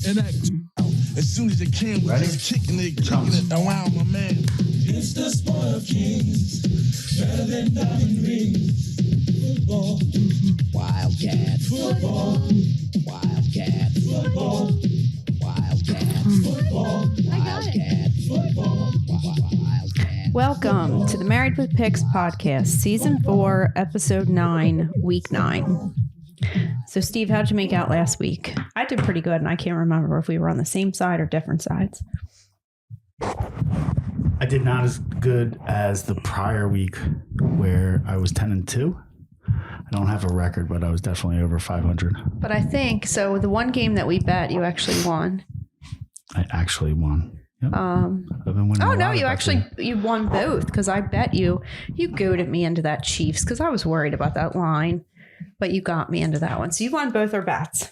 and act as soon as they can. We're just kicking it around, my man. It's the sport of kings, better than diamond rings. Football, Wildcat, football, Wildcat, football, Wildcat, football, Wildcat, football, Wildcat. Welcome to the Married with Picks podcast, season 4, episode 9, week 9. So, Steve, how did you make out last week? I did pretty good, and I can't remember if we were on the same side or different sides. I did not as good as the prior week where I was 10-2. I don't have a record, but I was definitely over 500. But I think, so the one game that we bet, you actually won. I actually won. Yep. I've been winning. Oh, no, you won both because I bet you goaded me into that Chiefs because I was worried about that line. But you got me into that one. So you won both our bets.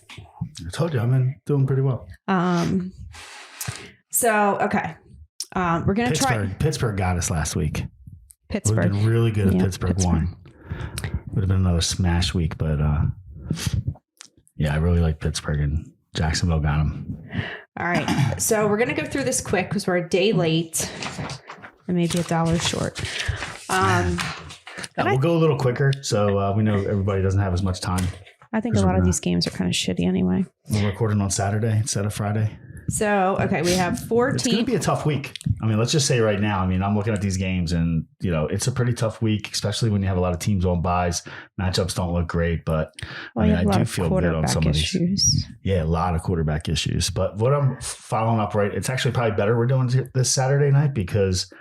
I told you, I've been doing pretty well. So, okay. We're going to try. Pittsburgh got us last week. Pittsburgh. Would have been really good if Pittsburgh won. Would have been another smash week. But, yeah, I really like Pittsburgh, and Jacksonville got them. All right. So we're going to go through this quick because we're a day late and maybe $1 short. We'll go a little quicker, so we know everybody doesn't have as much time. I think a lot of these games are kind of shitty anyway. We're recording on Saturday instead of Friday. So, okay, we have 14. It's going to be a tough week. I mean, let's just say right now, I'm looking at these games and, it's a pretty tough week, especially when you have a lot of teams on buys. Matchups don't look great, but I do feel good on some of these. Yeah, a lot of quarterback issues. But what I'm following up, right, it's actually probably better we're doing this Saturday night because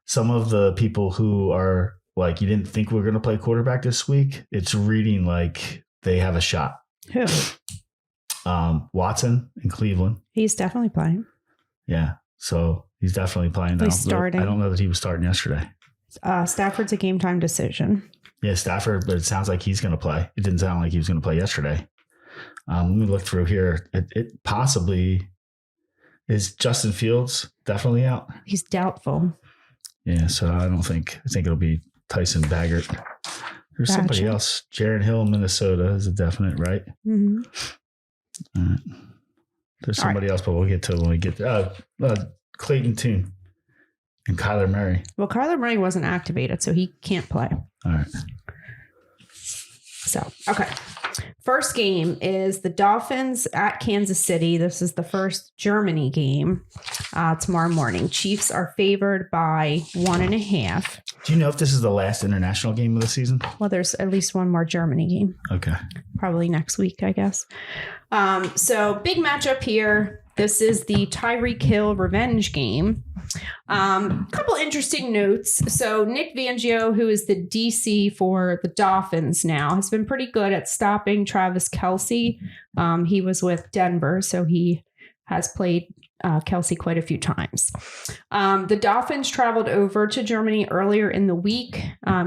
some of the people who are like, you didn't think we were going to play quarterback this week, it's reading like they have a shot. Who? Watson in Cleveland. He's definitely playing. Yeah. So he's definitely playing now. He's starting. I don't know that he was starting yesterday. Stafford's a game time decision. Yeah, Stafford, but it sounds like he's going to play. It didn't sound like he was going to play yesterday. Let me look through here. It possibly is Justin Fields definitely out. He's doubtful. Yeah, so I think it'll be Tyson Baggert. There's somebody else. Jaron Hill, Minnesota is a definite, right? Mm-hmm. All right. There's somebody else, but we'll get to it when we get there. Clayton Tune and Kyler Murray. Well, Kyler Murray wasn't activated, so he can't play. All right. So, okay. First game is the Dolphins at Kansas City. This is the first Germany game tomorrow morning. Chiefs are favored by 1.5. Do you know if this is the last international game of the season? Well, there's at least one more Germany game. Okay. Probably next week, I guess. So big matchup here. This is the Tyreek Hill revenge game. Couple interesting notes. So Nick Fangio, who is the DC for the Dolphins now, has been pretty good at stopping Travis Kelce. He was with Denver, so he has played Kelce quite a few times. The Dolphins traveled over to Germany earlier in the week,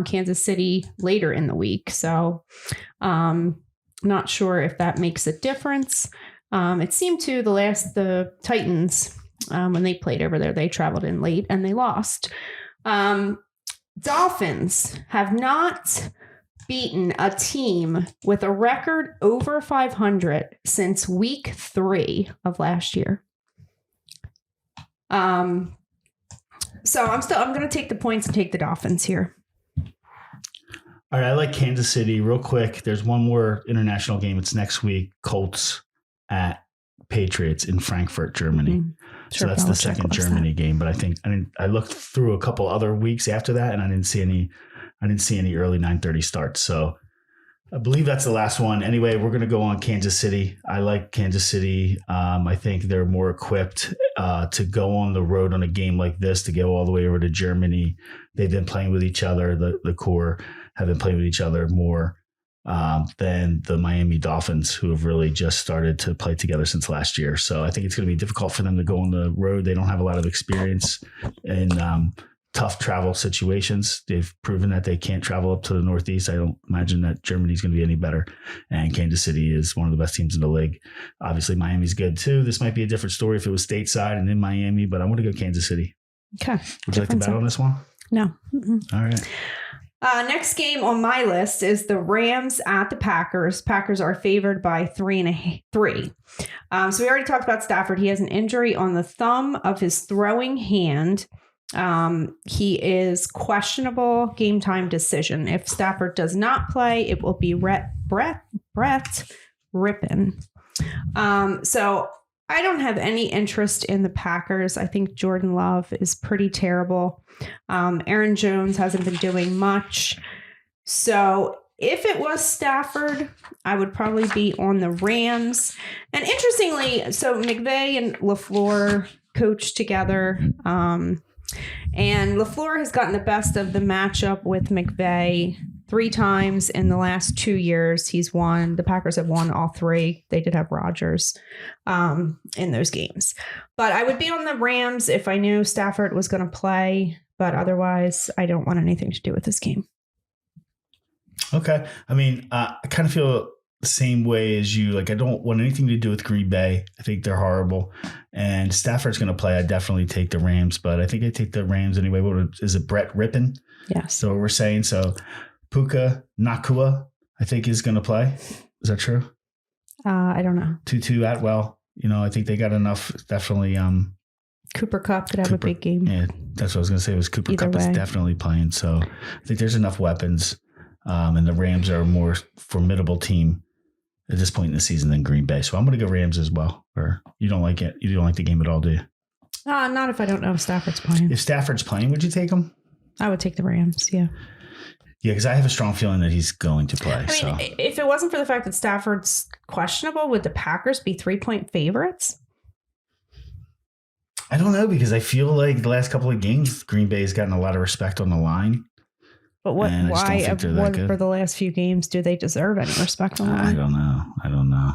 Kansas City later in the week. So not sure if that makes a difference. It seemed to the Titans, when they played over there, they traveled in late and they lost. Dolphins have not beaten a team with a record over 500 since week 3 of last year. So I'm going to take the points and take the Dolphins here. All right. I like Kansas City real quick. There's one more international game. It's next week. Colts at Patriots in Frankfurt, Germany. So that's the second Germany game. But I looked through a couple other weeks after that, and I didn't see any early 9:30 starts. So I believe that's the last one. Anyway, we're going to go on Kansas City. I like Kansas City. I think they're more equipped to go on the road on a game like this, to go all the way over to Germany. They've been playing with each other. The core have been playing with each other more than the Miami Dolphins, who have really just started to play together since last year. So I think it's going to be difficult for them to go on the road. They don't have a lot of experience in tough travel situations. They've proven that they can't travel up to the Northeast. I don't imagine that Germany's going to be any better. And Kansas City is one of the best teams in the league. Obviously, Miami's good too. This might be a different story if it was stateside and in Miami, but I'm going to go Kansas City. Okay. Would you like to bet on this one? No. Mm-mm. All right. Next game on my list is the Rams at the Packers. Packers are favored by 3. So we already talked about Stafford. He has an injury on the thumb of his throwing hand. He is questionable game time decision. If Stafford does not play, it will be Brett Rippon. So I don't have any interest in the Packers. I think Jordan Love is pretty terrible. Aaron Jones hasn't been doing much. So if it was Stafford, I would probably be on the Rams. And interestingly, so McVay and LaFleur coached together. And LaFleur has gotten the best of the matchup with McVay 3 times in the last 2 years. He's won. The Packers have won all 3. They did have Rodgers in those games. But I would be on the Rams if I knew Stafford was going to play. But otherwise, I don't want anything to do with this game. Okay. I mean, I kind of feel the same way as you. Like, I don't want anything to do with Green Bay. I think they're horrible. And Stafford's going to play. I definitely take the Rams. But I think I take the Rams anyway. Is it Brett Rippon? Yes. So we're saying so. Puka Nakua, I think, is going to play. Is that true? I don't know. Tutu Atwell. I think they got enough. Definitely. Cooper Kupp could have a big game. Yeah, that's what I was going to say. Was Cooper Kupp is definitely playing. So I think there's enough weapons, and the Rams are a more formidable team at this point in the season than Green Bay. So I'm going to go Rams as well. Or you don't like it? You don't like the game at all, do you? Not if I don't know if Stafford's playing. If Stafford's playing, would you take him? I would take the Rams. Yeah. Yeah, because I have a strong feeling that he's going to play. I mean, if it wasn't for the fact that Stafford's questionable, would the Packers be 3-point favorites? I don't know, because I feel like the last couple of games, Green Bay has gotten a lot of respect on the line. But why for the last few games do they deserve any respect on the line? I don't know.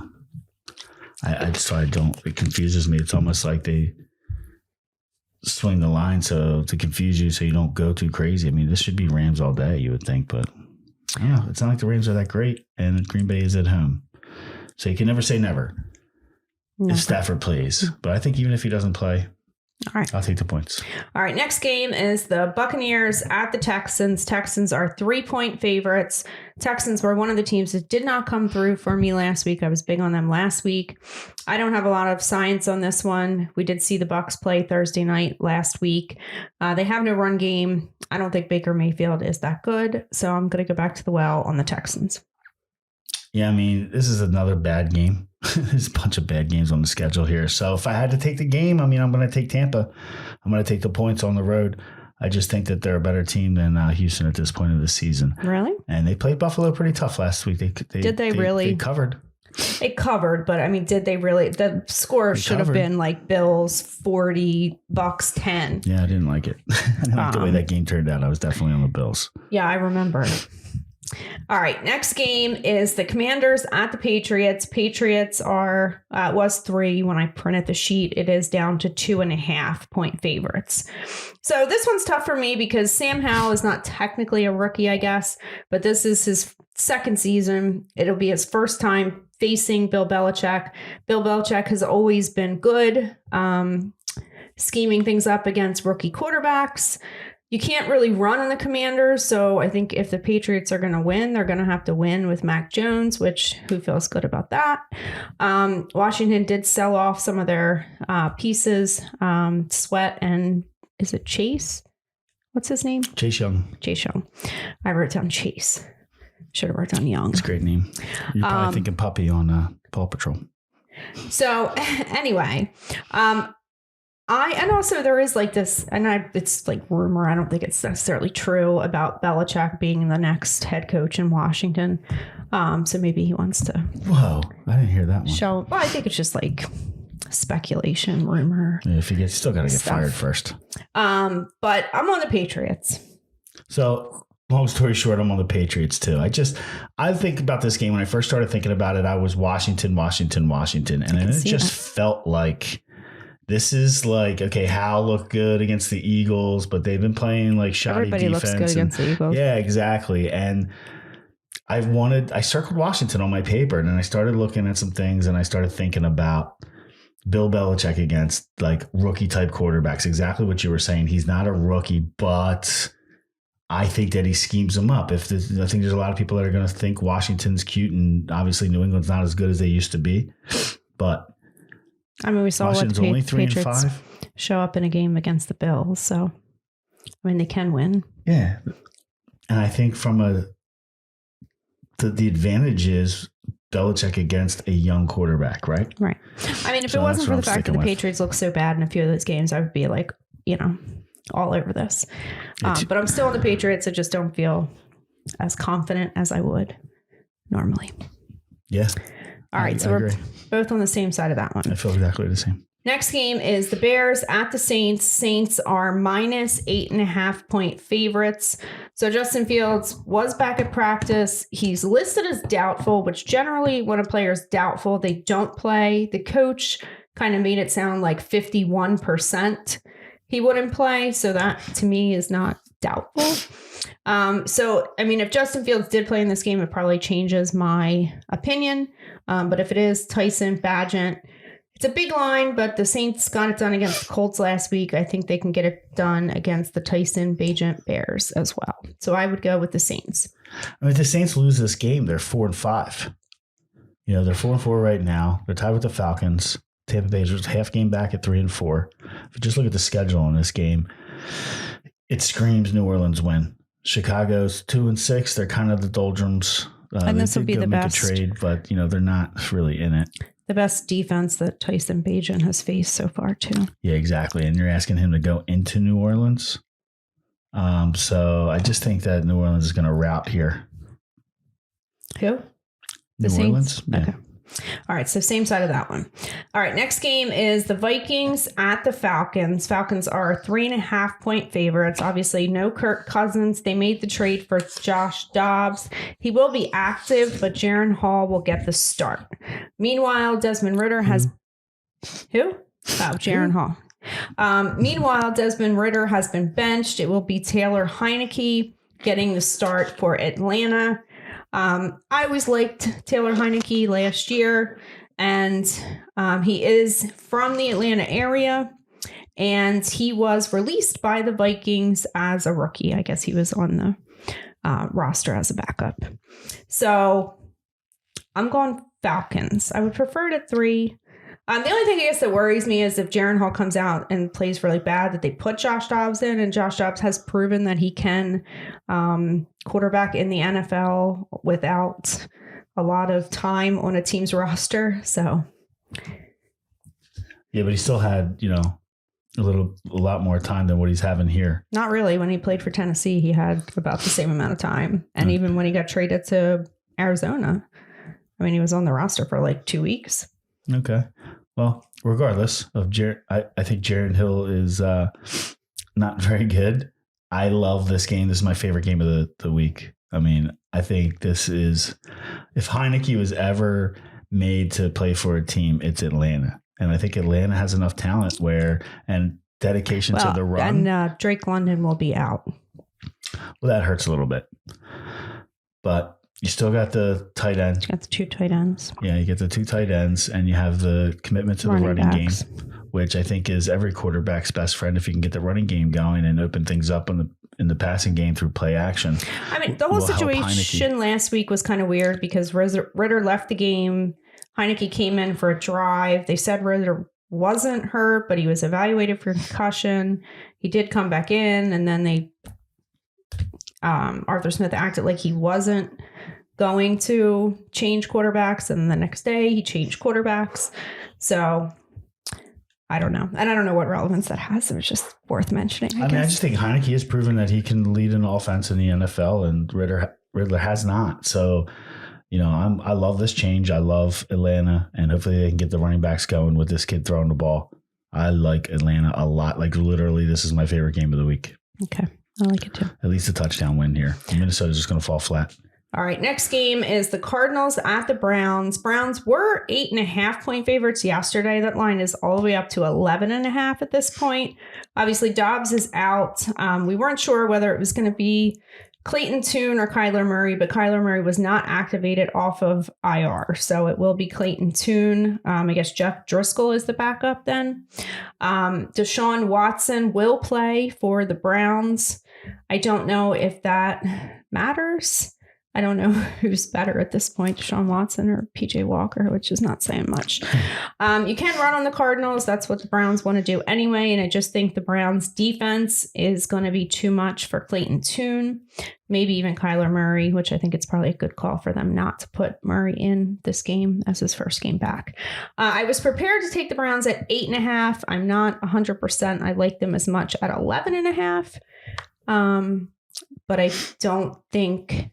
It confuses me. It's almost like they swing the line to confuse you so you don't go too crazy. I mean, this should be Rams all day, you would think, but I don't know. It's not like the Rams are that great, and Green Bay is at home. So you can never say never if Stafford plays. But I think even if he doesn't play, all right, I'll take the points. All right, next game is the Buccaneers at the Texans. Texans are 3-point favorites. Texans were one of the teams that did not come through for me last week. I was big on them last week. I don't have a lot of science on this one. We did see the Bucs play Thursday night last week. They have no run game. I don't think Baker Mayfield is that good, so I'm going to go back to the well on the Texans. Yeah, I mean, this is another bad game. There's a bunch of bad games on the schedule here. So if I had to take the game, I mean, I'm going to take Tampa. I'm going to take the points on the road. I just think that they're a better team than Houston at this point of the season. Really? And they played Buffalo pretty tough last week. They really? They covered. They covered, but I mean, did they really? The score should have been like Bills 40, Bucks 10. Yeah, I didn't like it. I didn't like the way that game turned out. I was definitely on the Bills. Yeah, I remember. All right, next game is the Commanders at the Patriots. Patriots are, was 3 when I printed the sheet. It is down to 2.5-point favorites. So this one's tough for me because Sam Howell is not technically a rookie, I guess, but this is his second season. It'll be his first time facing Bill Belichick. Bill Belichick has always been good, scheming things up against rookie quarterbacks. You can't really run on the Commanders, so I think if the Patriots are going to win, they're going to have to win with Mac Jones, which who feels good about that? Washington did sell off some of their pieces, Sweat and is it Chase? What's his name? Chase Young. Chase Young. I wrote down Chase. Should have wrote down Young. It's a great name. You're probably thinking Puppy on Paw Patrol. So anyway, and also there is like this, and it's like rumor. I don't think it's necessarily true about Belichick being the next head coach in Washington. So maybe he wants to. Whoa, I didn't hear that one. Well, I think it's just like speculation, rumor. Yeah, if he gets, still got to get fired first. But I'm on the Patriots. So long story short, I'm on the Patriots too. I think about this game when I first started thinking about it. I was Washington, and then it just felt like. This is like, okay, Hal looked good against the Eagles, but they've been playing like shoddy defense. Everybody looks good against the Eagles. Yeah, exactly. And I circled Washington on my paper, and then I started looking at some things, and I started thinking about Bill Belichick against like rookie type quarterbacks. Exactly what you were saying. He's not a rookie, but I think that he schemes them up. I think there's a lot of people that are going to think Washington's cute, and obviously New England's not as good as they used to be. But I mean, we saw Washington's what the only 3 and Patriots 5 show up in a game against the Bills. So, I mean, they can win. Yeah, and I think from the advantage is Belichick against a young quarterback, right? Right. I mean, if it wasn't for the fact that the Patriots look so bad in a few of those games, I would be like, all over this. But I'm still on the Patriots. I just don't feel as confident as I would normally. Yeah. All right. So we're both on the same side of that one. I feel exactly the same. Next game is the Bears at the Saints. Saints are minus 8.5 point favorites. So Justin Fields was back at practice. He's listed as doubtful, which generally when a player is doubtful, they don't play. The coach kind of made it sound like 51% he wouldn't play. So that to me is not doubtful. So, I mean, if Justin Fields did play in this game, it probably changes my opinion. But if it is Tyson Bagent, it's a big line, but the Saints got it done against the Colts last week. I think they can get it done against the Tyson Bagent Bears as well. So I would go with the Saints. I mean, if the Saints lose this game, they're 4-5. They're 4-4 right now. They're tied with the Falcons. Tampa Bay's half game back at 3-4. If you just look at the schedule in this game, it screams New Orleans win. Chicago's 2-6. They're kind of the doldrums. And this will be the best trade, but they're not really in it. The best defense that Tyson Bagent has faced so far, too. Yeah, exactly. And you're asking him to go into New Orleans. So I just think that New Orleans is going to rout here. Who? New Orleans? Yeah. Okay. All right, so same side of that one. All right, next game is the Vikings at the Falcons. Falcons are 3.5 point favorites. Obviously, no Kirk Cousins. They made the trade for Josh Dobbs. He will be active, but Jaren Hall will get the start. Meanwhile, Desmond Ridder has... Who? Oh, Jaren Hall. Meanwhile, Desmond Ridder has been benched. It will be Taylor Heineke getting the start for Atlanta. I always liked Taylor Heineke last year, and he is from the Atlanta area, and he was released by the Vikings as a rookie. I guess he was on the roster as a backup. So I'm going Falcons. I would prefer it at 3. The only thing I guess that worries me is if Jaren Hall comes out and plays really bad, that they put Josh Dobbs in, and Josh Dobbs has proven that he can quarterback in the NFL without a lot of time on a team's roster. So, yeah, but he still had, a lot more time than what he's having here. Not really. When he played for Tennessee, he had about the same amount of time, and even when he got traded to Arizona, I mean, he was on the roster for like 2 weeks. Okay. Well, regardless of I think Jaron Hill is not very good. I love this game. This is my favorite game of the week. I mean, I think this is, if Heineke was ever made to play for a team, it's Atlanta. And I think Atlanta has enough talent and dedication to the run. And Drake London will be out. Well, that hurts a little bit. But you still got the tight end. You got the 2 tight ends. Yeah, you get the 2 tight ends, and you have the commitment to the running game, which I think is every quarterback's best friend. If you can get the running game going and open things up in the passing game through play action. I mean, the whole situation last week was kind of weird because Ridder left the game. Heineke came in for a drive. They said Ridder wasn't hurt, but he was evaluated for concussion. He did come back in, and then Arthur Smith acted like he wasn't going to change quarterbacks, and the next day he changed quarterbacks. So I don't know. And I don't know what relevance that has. It was just worth mentioning. I just think Heineke has proven that he can lead an offense in the NFL, and Ridder has not. So, I love this change. I love Atlanta, and hopefully they can get the running backs going with this kid throwing the ball. I like Atlanta a lot. Like literally, this is my favorite game of the week. Okay. I like it too. At least a touchdown win here. Minnesota's just going to fall flat. All right, next game is the Cardinals at the Browns. Browns were 8.5 point favorites yesterday. That line is all the way up to 11.5 at this point. Obviously, Dobbs is out. We weren't sure whether it was going to be Clayton Tune or Kyler Murray, but Kyler Murray was not activated off of IR. So it will be Clayton Tune. I guess Jeff Driscoll is the backup then. Deshaun Watson will play for the Browns. I don't know if that matters. I don't know who's better at this point, Deshaun Watson or PJ Walker, which is not saying much. You can run on the Cardinals. That's what the Browns want to do anyway. And I just think the Browns defense is going to be too much for Clayton Tune, maybe even Kyler Murray, which I think it's probably a good call for them not to put Murray in this game as his first game back. I was prepared to take the Browns at 8.5. I'm not 100%. I like them as much at 11.5. But I don't think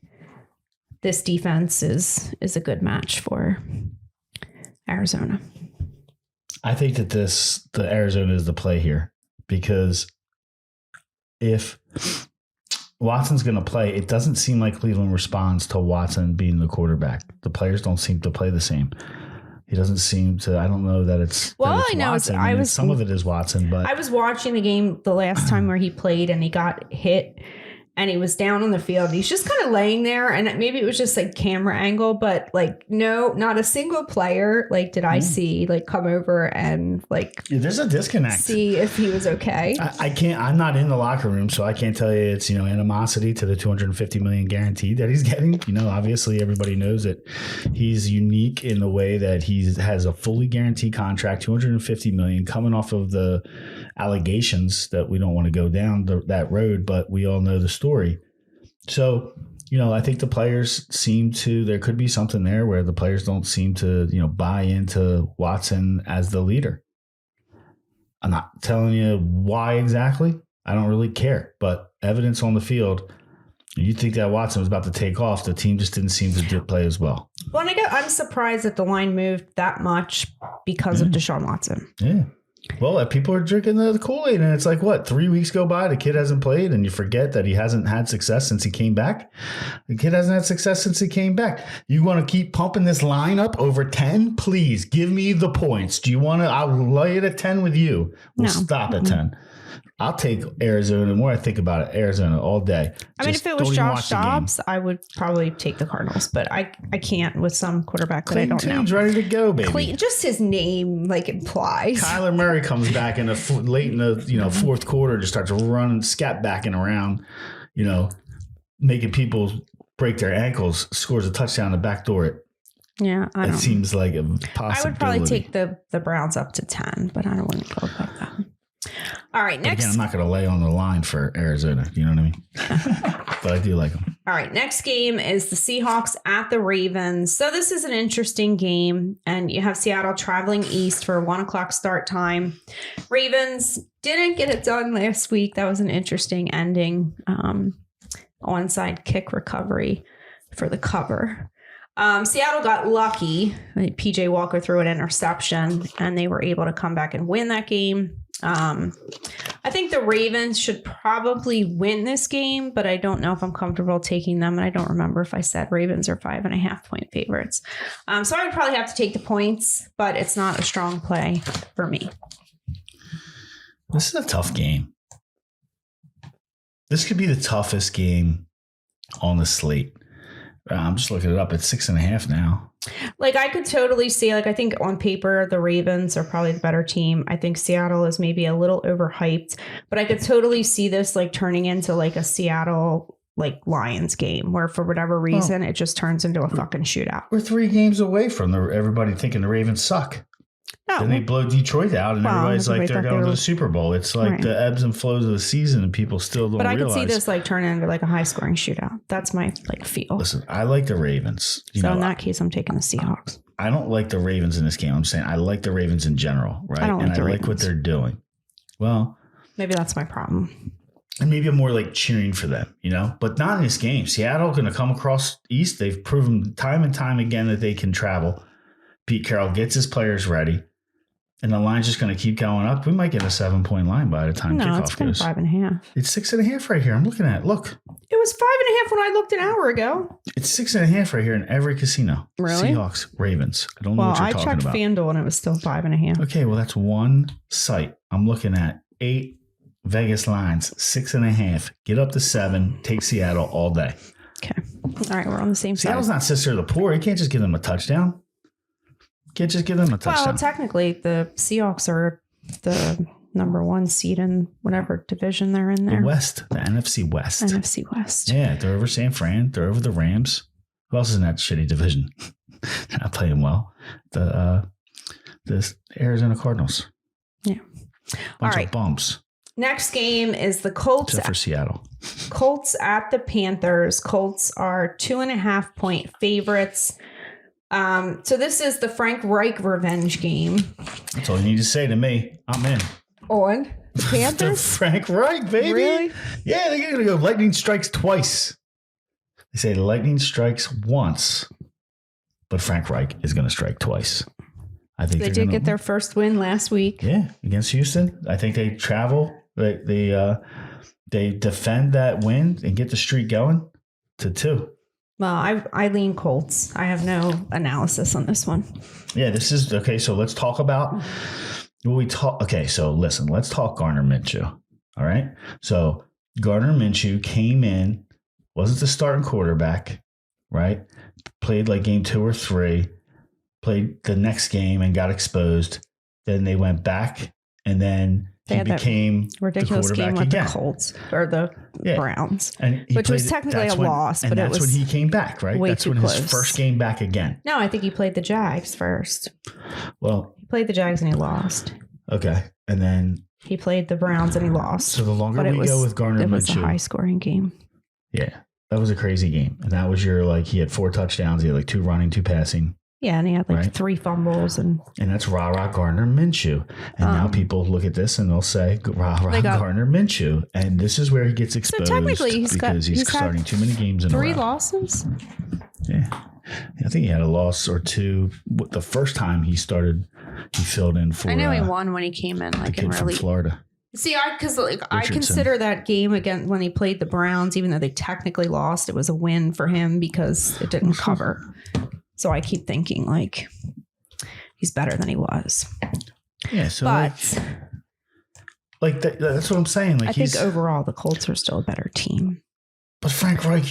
this defense is a good match for Arizona. I think that the Arizona is the play here, because if Watson's going to play, it doesn't seem like Cleveland responds to Watson being the quarterback. The players don't seem to play the same. He doesn't seem to. I don't know that it's. Well, that it's I know Watson. Some of it is Watson, but I was watching the game the last time where he played and he got hit. And he was down on the field. He's just kind of laying there. And maybe it was just like camera angle, but like, no, not a single player. Like, did I see like come over and like, there's a disconnect. See if he was okay. I can't, I'm not in the locker room, so I can't tell you it's, animosity to the $250 million guaranteed that he's getting. Obviously everybody knows that he's unique in the way that he has a fully guaranteed contract, $250 million, coming off of the allegations that we don't want to go down that road, but we all know the story. So, I think the players there could be something there where the players don't seem to, buy into Watson as the leader. I'm not telling you why exactly. I don't really care, but evidence on the field, you think that Watson was about to take off. The team just didn't seem to play as well. Well, and I'm surprised that the line moved that much because of Deshaun Watson. Yeah. Well, people are drinking the Kool-Aid, and it's like, what, 3 weeks go by, the kid hasn't played, and you forget that he hasn't had success since he came back? The kid hasn't had success since he came back. You want to keep pumping this line up over 10? Please, give me the points. Do you want to? I'll lay it at 10 with you. We'll stop at 10. I'll take Arizona. The more I think about it, Arizona all day. I mean, if it was Josh Dobbs, I would probably take the Cardinals, but I can't with some quarterback that I don't know. Clayton's ready to go, baby. Just his name implies. Kyler Murray comes back late in the fourth quarter, just starts running, scat backing around, making people break their ankles, scores a touchdown to backdoor it. Yeah, it seems like a possibility. I would probably take the Browns up to 10, but I don't want to go like that. All right, next. Again, I'm not going to lay on the line for Arizona. You know what I mean? But I do like them. All right, next game is the Seahawks at the Ravens. So this is an interesting game, and you have Seattle traveling east for a 1:00 start time. Ravens didn't get it done last week. That was an interesting ending. Onside kick recovery for the cover. Seattle got lucky. PJ Walker threw an interception, and they were able to come back and win that game. I think the Ravens should probably win this game, but I don't know if I'm comfortable taking them. And I don't remember if I said Ravens are 5.5 point favorites. So I would probably have to take the points, but it's not a strong play for me. This is a tough game. This could be the toughest game on the slate. I'm just looking it up. It's 6.5 now. I could totally see, I think on paper, the Ravens are probably the better team. I think Seattle is maybe a little overhyped, but I could totally see this turning into a Seattle Lions game where for whatever reason, it just turns into a fucking shootout. We're 3 games away from everybody thinking the Ravens suck. No. Then they blow Detroit out, and everybody's they're going to the Super Bowl. It's the ebbs and flows of the season, and people still don't realize. But I could see this turn into a high-scoring shootout. That's my feel. Listen, I like the Ravens. So in that case, I'm taking the Seahawks. I don't like the Ravens in this game. I'm saying I like the Ravens in general, right? I like what they're doing. Well, maybe that's my problem. And maybe I'm more cheering for them, but not in this game. Seattle going to come across East. They've proven time and time again that they can travel. Pete Carroll gets his players ready. And the line's just going to keep going up. We might get a 7-point line by the time kickoff it's been 5.5. It's 6.5 right here. I'm looking at it. Look. It was 5.5 when I looked an hour ago. It's 6.5 right here in every casino. Really? Seahawks, Ravens. I don't know what you're talking about. I checked FanDuel and it was still 5.5. Okay, well, that's one site. I'm looking at 8 Vegas lines, 6.5. Get up to 7. Take Seattle all day. Okay. All right, we're on the same side. Seattle's not sister of the poor. You can't just give them a touchdown. Can't just give them a touchdown. Well, technically, the Seahawks are the number one seed in whatever division they're in there. The West, the NFC West. NFC West. Yeah, they're over San Fran. They're over the Rams. Who else is in that shitty division? They're not playing well. The Arizona Cardinals. Yeah. Bunch of bumps. Next game is the Colts. Except for Seattle. Colts at the Panthers. Colts are 2.5-point favorites. So this is the Frank Reich revenge game. That's all you need to say to me. I'm in. On the Panthers? The Frank Reich, baby. Really? Yeah, they're going to go lightning strikes twice. They say lightning strikes once, but Frank Reich is going to strike twice. I think they did get their first win last week. Yeah, against Houston. I think they travel. They defend that win and get the streak going to 2. Well, I lean Colts. I have no analysis on this one. Yeah, this is okay. So let's talk about what we talk. Okay, so listen, let's talk Gardner Minshew. All right. So Gardner Minshew came in, wasn't the starting quarterback, right? Played like game 2 or 3, played the next game and got exposed. Then they went back and then he became ridiculous the game with again. The Colts or the Browns, which was technically a loss, but that's when he came back, right? That's when close. His first game back again. No, I think he played the Jags first. Well, he played the Jags and he lost. Okay, and then he played the Browns and he lost. So the longer we go with Gardner Minshew, it was a high-scoring game. Yeah, that was a crazy game, and that was he had 4 touchdowns. He had 2 running, 2 passing. Yeah, and he had 3 fumbles. And that's rah-rah Gardner Minshew. And now people look at this and they'll say, rah-rah Gardner Minshew. And this is where he gets exposed. So technically, he's starting too many games in a row. 3 losses? Yeah. I think he had a loss or 2. The first time he started, he filled in for... I know he won when he came in. The kid from Florida. See, I consider that game again when he played the Browns, even though they technically lost, it was a win for him because it didn't cover. So I keep thinking he's better than he was. Yeah. So but that's what I'm saying. I think overall the Colts are still a better team. But Frank Reich,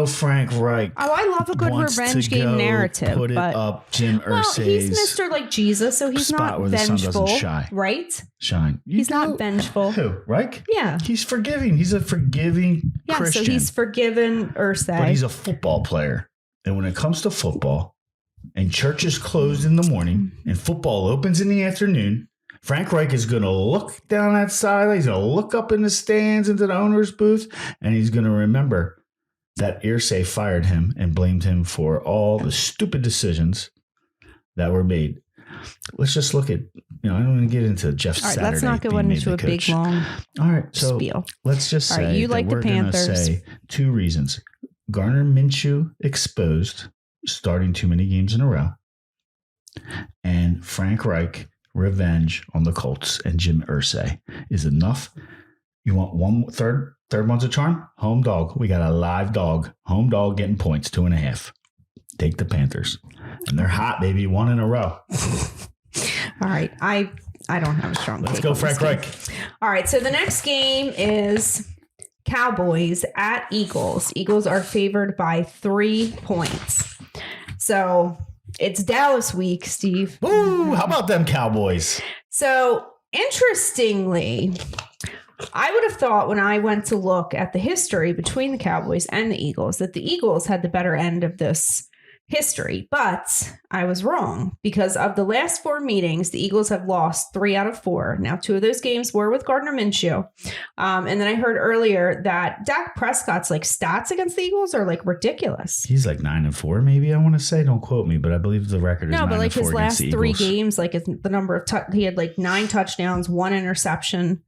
Frank Reich. Oh, I love a good revenge game narrative. Put it up Jim Irsay's. Well, he's Mr. Jesus, so he's not where vengeful, the sun doesn't shine. Right? Shine. He's not vengeful. Who? Reich? Yeah. He's forgiving. He's a forgiving Christian. So he's forgiven Irsay. But he's a football player. And when it comes to football, and church is closed in the morning, and football opens in the afternoon, Frank Reich is going to look down that sideline. He's going to look up in the stands into the owner's booth, and he's going to remember that Irsay fired him and blamed him for all the stupid decisions that were made. Let's just look at, I don't want to get into Jeff Saturday. Let's not go into a big, long spiel. Let's just say you like the Panthers. Say 2 reasons. Gardner Minshew exposed, starting too many games in a row, and Frank Reich revenge on the Colts and Jim Irsay is enough. You want third one's a charm? Home dog. We got a live dog. Home dog getting points, 2.5. Take the Panthers. And they're hot, baby. 1 in a row. All right. I don't have a strong Let's go, Frank Reich. All right. So the next game is Cowboys at Eagles. Eagles are favored by 3 points. So it's Dallas week, Steve. Woo! How about them Cowboys? So interestingly, I would have thought when I went to look at the history between the Cowboys and the Eagles that the Eagles had the better end of this history, but I was wrong because of the last 4 meetings, the Eagles have lost 3 out of 4. Now, 2 of those games were with Gardner Minshew. And then I heard earlier that Dak Prescott's stats against the Eagles are ridiculous. He's 9-4, maybe I want to say. Don't quote me, but I believe the record is 9-4 but his last 3 games, the number of he had 9 touchdowns, 1 interception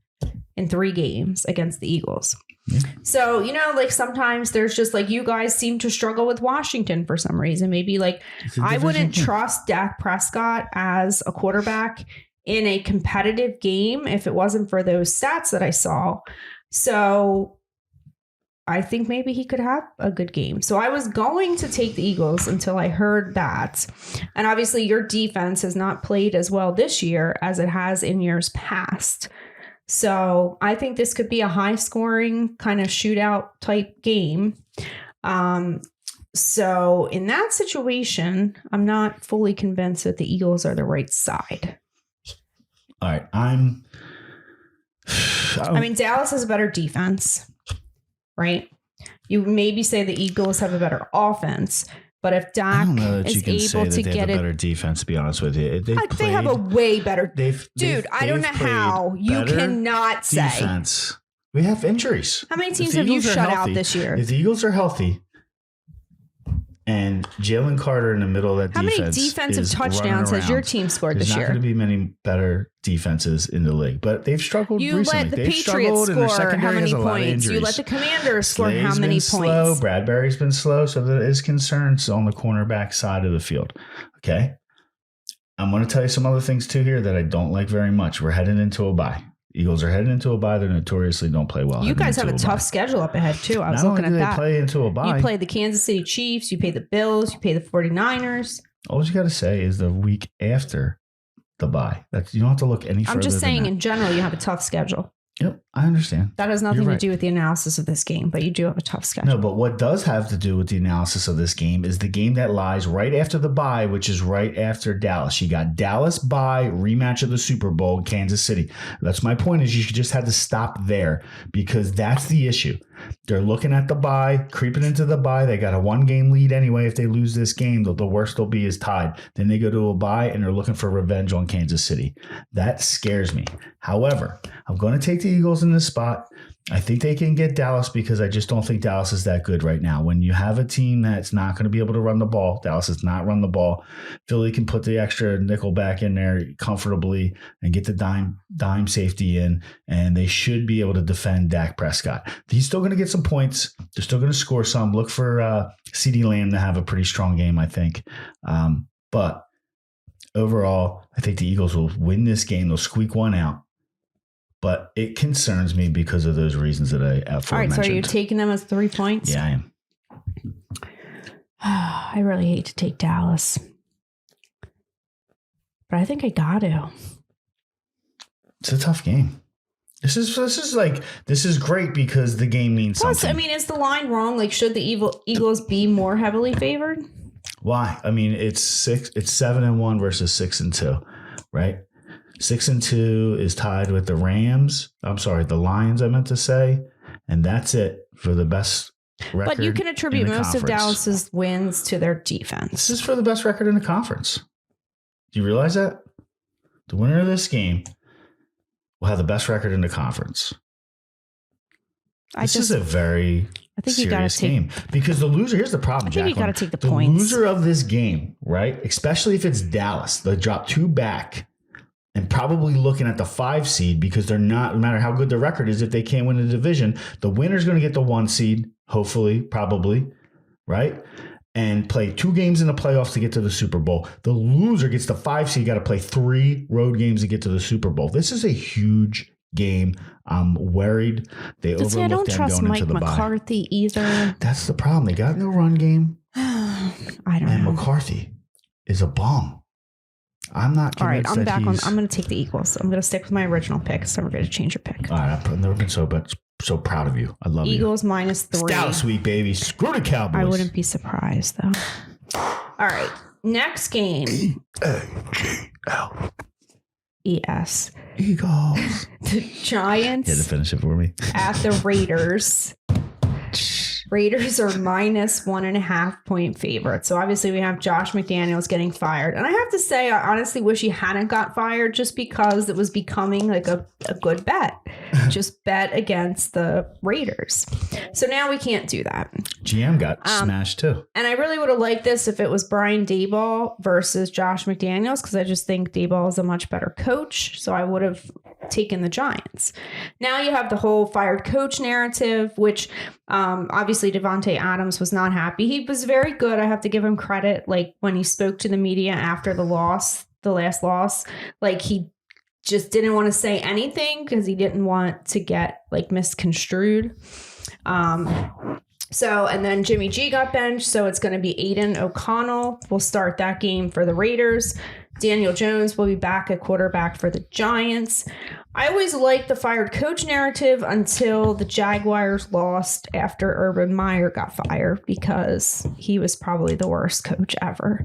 in 3 games against the Eagles. Yeah. So, sometimes there's just you guys seem to struggle with Washington for some reason. Maybe I wouldn't trust Dak Prescott as a quarterback in a competitive game if it wasn't for those stats that I saw. So I think maybe he could have a good game. So I was going to take the Eagles until I heard that. And obviously your defense has not played as well this year as it has in years past. So I think this could be a high scoring kind of shootout type game. So in that situation, I'm not fully convinced that the Eagles are the right side. All right. I'm I mean, Dallas has a better defense, right? You maybe say the Eagles have a better offense, but if Dak is able to get a better defense, to be honest with you, they have a way better. I don't know how you cannot say defense. We have injuries. How many teams have you shut out this year? If the Eagles are healthy, and Jalen Carter in the middle of that defense. How many defensive touchdowns has your team scored this year? There's not going to be many better defenses in the league, but they've struggled recently. You let the Patriots score how many points? You let the Commanders score how many points? Slow. Bradbury's been slow, so there is concerns on the cornerback side of the field. Okay? I'm going to tell you some other things too here that I don't like very much. We're heading into a bye. Eagles are heading into a bye. They notoriously don't play well. You guys have a tough schedule up ahead, too. I was looking at that. They play into a bye. You play the Kansas City Chiefs. You play the Bills. You play the 49ers. All you got to say is the week after the bye. You don't have to look any further. I'm just saying, in general, you have a tough schedule. Yep, I understand. That has nothing to do with the analysis of this game, but you do have a tough schedule. No, but what does have to do with the analysis of this game is the game that lies right after the bye, which is right after Dallas. You got Dallas bye, rematch of the Super Bowl, Kansas City. That's my point, is you just had to stop there because that's the issue. They're looking at the bye, creeping into the bye. They got a 1-game lead anyway. If they lose this game, the worst they'll be is tied. Then they go to a bye and they're looking for revenge on Kansas City. That scares me. However, I'm going to take the Eagles in this spot. I think they can get Dallas because I just don't think Dallas is that good right now. When you have a team that's not going to be able to run the ball, Dallas does not run the ball. Philly can put the extra nickel back in there comfortably and get the dime safety in, and they should be able to defend Dak Prescott. He's still going to get some points. They're still going to score some. Look for CeeDee Lamb to have a pretty strong game, I think. But overall, I think the Eagles will win this game. They'll squeak one out. But it concerns me because of those reasons that I aforementioned. All right, so are you taking them as 3 points? Yeah, I am. I really hate to take Dallas. But I think I got to. It's a tough game. This is great because the game means something. Plus, I mean, is the line wrong? Like, should the Eagles be more heavily favored? Why? I mean, it's 7-1 versus 6-2, right? 6-2 is tied with the Rams. I'm sorry, the Lions, I meant to say. And that's it for the best record. But you can attribute most of Dallas's wins to their defense. This is for the best record in the conference. Do you realize that? The winner of this game will have the best record in the conference. This is a very serious game. Because the loser, here's the problem, I think Jaclyn. You got to take the points. The loser of this game, right? Especially if it's Dallas, they drop 2 back. And probably looking at the 5 seed because they're not, no matter how good the record is, if they can't win the division, the winner's going to get the 1 seed, hopefully, probably, right? And play 2 games in the playoffs to get to the Super Bowl. The loser gets the 5 seed, got to play 3 road games to get to the Super Bowl. This is a huge game. I'm worried they overlooked them going into the bye. I don't trust Mike McCarthy either. That's the problem. They got no run game. I don't know. And McCarthy is a bum. I'm not. All right, I'm back on. I'm going to take the Eagles. I'm going to stick with my original pick. So we're going to change your pick. All right, I've never been so proud of you. I love Eagles you. Eagles -3. Dallas week, baby. Screw the Cowboys. I wouldn't be surprised though. All right, next game. EAGL. ES. Eagles. The Giants. You had to finish it for me. At the Raiders. Raiders are -1.5 point favorite. So obviously we have Josh McDaniels getting fired. And I have to say, I honestly wish he hadn't got fired just because it was becoming like a good bet. Just bet against the Raiders. So now we can't do that. GM got smashed too. And I really would have liked this if it was Brian Daboll versus Josh McDaniels because I just think Daboll is a much better coach. So I would have taken the Giants. Now you have the whole fired coach narrative, which obviously Devontae Adams was not happy. He was very good. I have to give him credit. Like when he spoke to the media after the last loss, like he just didn't want to say anything because he didn't want to get like misconstrued. So, and then Jimmy G got benched. So it's going to be Aiden O'Connell. Will start that game for the Raiders. Daniel Jones will be back at quarterback for the Giants. I always liked the fired coach narrative until the Jaguars lost after Urban Meyer got fired because he was probably the worst coach ever.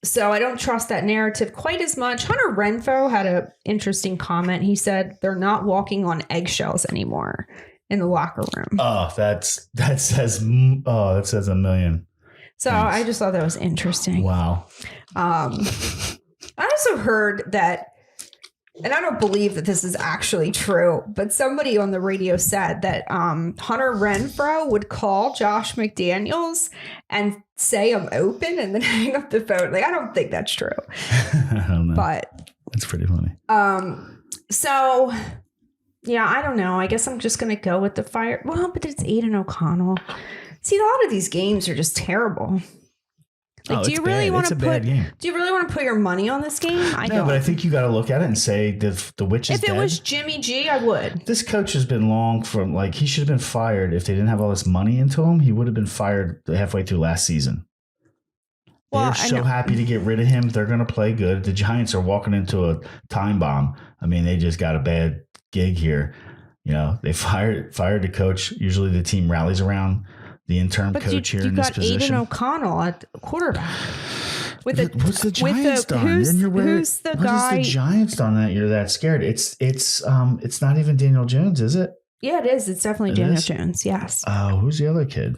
So I don't trust that narrative quite as much. Hunter Renfroe had an interesting comment. He said they're not walking on eggshells anymore in the locker room. Oh, that says a million. So Thanks. I just thought that was interesting. Wow. I also heard that, and I don't believe that this is actually true, but somebody on the radio said that Hunter Renfroe would call Josh McDaniels and say I'm open and then hang up the phone. Like, I don't think that's true. I don't know. But that's pretty funny. So yeah, I don't know. I guess I'm just gonna go with the fire. Well, but it's Aiden O'Connell. See, a lot of these games are just terrible. Like, do you really want to put? Do you really want to put your money on this game? I don't. But I think you got to look at it and say the witch is dead. If it was Jimmy G, I would. This coach has been long from he should have been fired if they didn't have all this money into him. He would have been fired halfway through last season. They're so happy to get rid of him. They're going to play good. The Giants are walking into a time bomb. I mean, they just got a bad gig here. You know, they fired the coach. Usually the team rallies around the interim coach here in this position. You got Aiden O'Connell at quarterback. What's the Giants done? Who's the guy? What has the Giants done that you're that scared? It's not even Daniel Jones, is it? Yeah, it is. It's definitely Daniel Jones. Yes. Who's the other kid?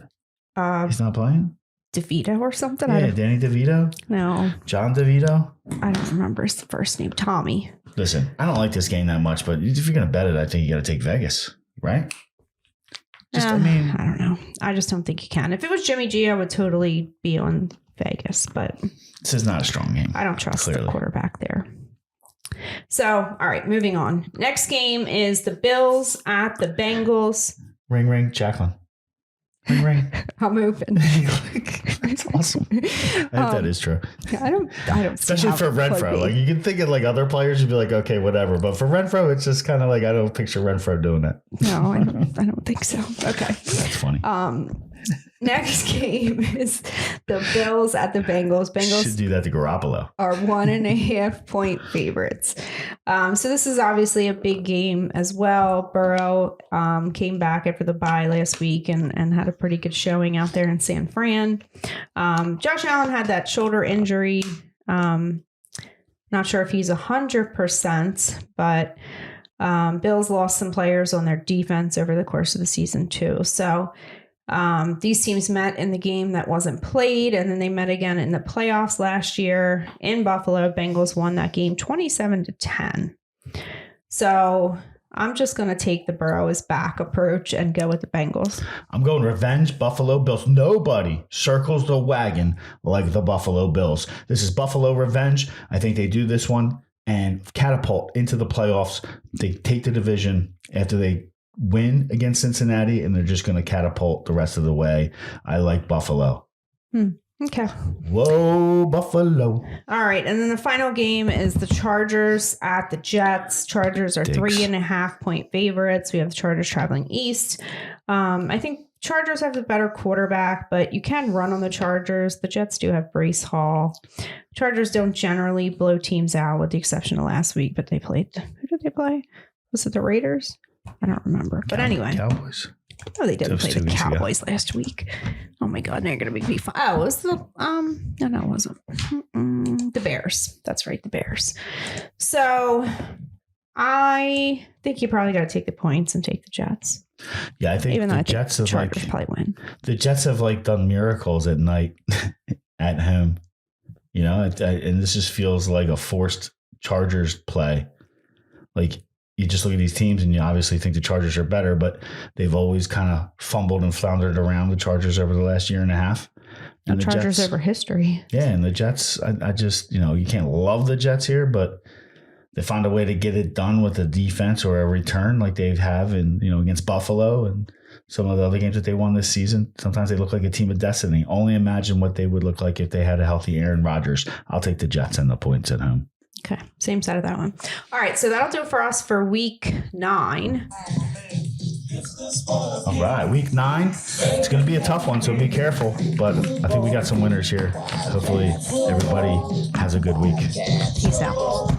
He's not playing? DeVito or something? Yeah, Danny DeVito? No. John DeVito? I don't remember his first name. Tommy. Listen, I don't like this game that much, but if you're going to bet it, I think you got to take Vegas, right? I don't know. I just don't think you can. If it was Jimmy G, I would totally be on Vegas, but this is not a strong game. I don't trust the quarterback there. So, all right, moving on. Next game is the Bills at the Bengals. Ring, ring, Jaclyn. Ring, ring. I'm open. That's awesome. I think that is true. I don't. Especially for Renfroe. Like, you can think of like other players, you'd be like, okay, whatever. But for Renfroe, it's just kind of like I don't picture Renfroe doing that. No, I don't think so. Okay, that's funny. Next game is the Bills at the Bengals. Bengals should do that to Garoppolo. Are 1.5 point favorites. So this is obviously a big game as well. Burrow came back after the bye last week and had a pretty good showing out there in San Fran. Josh Allen had that shoulder injury. Not sure if he's 100%, but Bills lost some players on their defense over the course of the season too. So these teams met in the game that wasn't played, and then they met again in the playoffs last year in Buffalo. Bengals won that game 27-10. So I'm just going to take the Burrow is back approach and go with the Bengals. I'm going revenge Buffalo Bills. Nobody circles the wagon like the Buffalo Bills. This is Buffalo revenge. I think they do this one and catapult into the playoffs. They take the division after they win against Cincinnati, and they're just going to catapult the rest of the way. I like Buffalo. Okay. Whoa, Buffalo. All right. And then the final game is the Chargers at the Jets. Chargers are 3.5 point favorites. We have the Chargers traveling east. I think Chargers have the better quarterback, but you can run on the Chargers. The Jets do have Breece Hall. Chargers don't generally blow teams out with the exception of last week, but they played. Who did they play? Was it the Raiders? I don't remember. But anyway. Cowboys. No, they didn't play the Cowboys last week. Oh my God, they're going to make me fun. Oh, it was the no, it wasn't. The Bears. That's right, the Bears. So I think you probably got to take the points and take the Jets. Yeah, I think the Jets have probably win. The Jets have done miracles at night at home. You know, and this just feels like a forced Chargers play. You just look at these teams and you obviously think the Chargers are better, but they've always kind of fumbled and floundered around the Chargers over the last year and a half. And the Chargers Jets, over history. Yeah, and the Jets, I just, you can't love the Jets here, but they find a way to get it done with a defense or a return like they have against Buffalo and some of the other games that they won this season. Sometimes they look like a team of destiny. Only imagine what they would look like if they had a healthy Aaron Rodgers. I'll take the Jets and the points at home. Okay, same side of that one. All right, so that'll do it for us for week 9. All right, week 9. It's going to be a tough one, so be careful. But I think we got some winners here. Hopefully, everybody has a good week. Peace out.